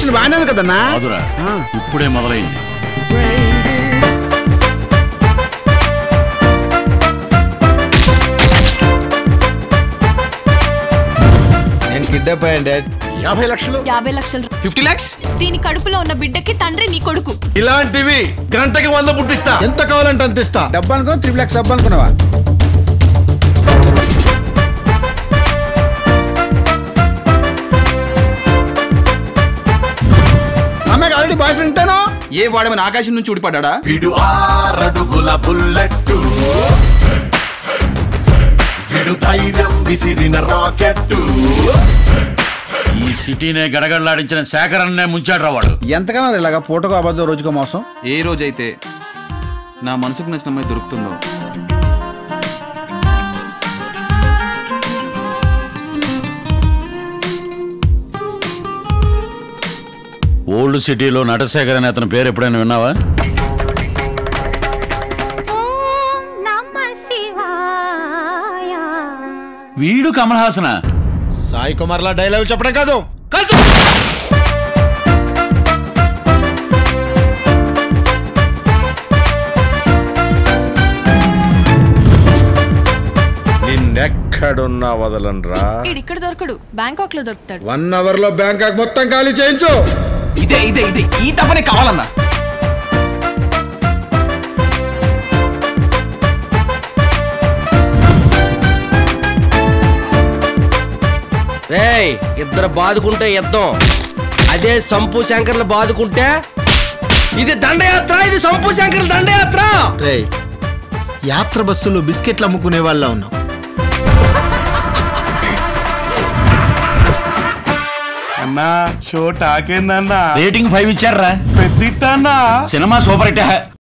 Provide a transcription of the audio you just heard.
Action బాగానే ఉంది కదన్నా. ఇప్పుడే మొదలైంది. నేను కిడ్నాప్ అయ్యాను డాడ్. 50 లక్షలు 50 లక్షలు 50 lakhs. దీని కడుపులో ఉన్న బిడ్డకి తండ్రి నీ కొడుకు. ఇలాంటివి గంటకి 100 పుట్టిస్తా. ఎంత కావాలంటే అంత ఇస్తా. డబ్బు అనుకున్నా 3 lakhs డబ్బు అనుకున్నావా? అమ్మాయికి ఆల్రెడీ బాయ్ ఫ్రెండ్ ఉంటాను. ఏ వాడమని ఆకాశం నుంచి ఊడిపడ్డా? వీడు 6 అడుగుల బుల్లెట్టు, వీడు ధైర్యం విసిరిన రాకెట్టు. ఈ సిటీనే గడగడలాడించిన శేఖరన్నే ముంచాడు రావాడు. ఎంతకన్నా ఇలాగా పూటకో అబద్ధం రోజుకో మోసం. ఏ రోజైతే నా మనసుకు నచ్చిన అమ్మాయి దొరుకుతుందో ఓల్డ్ సిటీలో నటశేఖర్ అనే అతని పేరు ఎప్పుడైనా విన్నావా? వీడు కమల్ హాసన. సాయి కుమార్ లా డైలాగ్ చెప్పడం కాదు. నిన్నెక్కడున్నా వదలనరా. ఇక్కడ దొరకడు, బ్యాంకాక్ లో దొరుకుతాడు. 1 hour లో బ్యాంకాక్ మొత్తం ఖాళీ చేయించు. ఇదే ఇదే ఇదే ఈ తప్పనే కావాలన్నా. ఇద్దరు బాదుకుంటే యుద్ధం, అదే సంపు శంకర్లు బాదుకుంటే ఇది దండయాత్ర. ఇది సంపు శంకర్ల దండయాత్ర. యాత్ర బస్సులో బిస్కెట్లు అమ్ముకునే వాళ్ళ ఉన్నాం. అన్నా షో టాకేందన్నా? రేటింగ్ 5 ఇచ్చారా? పెద్దిట్టన్నా సినిమా సూపర్ హిట్.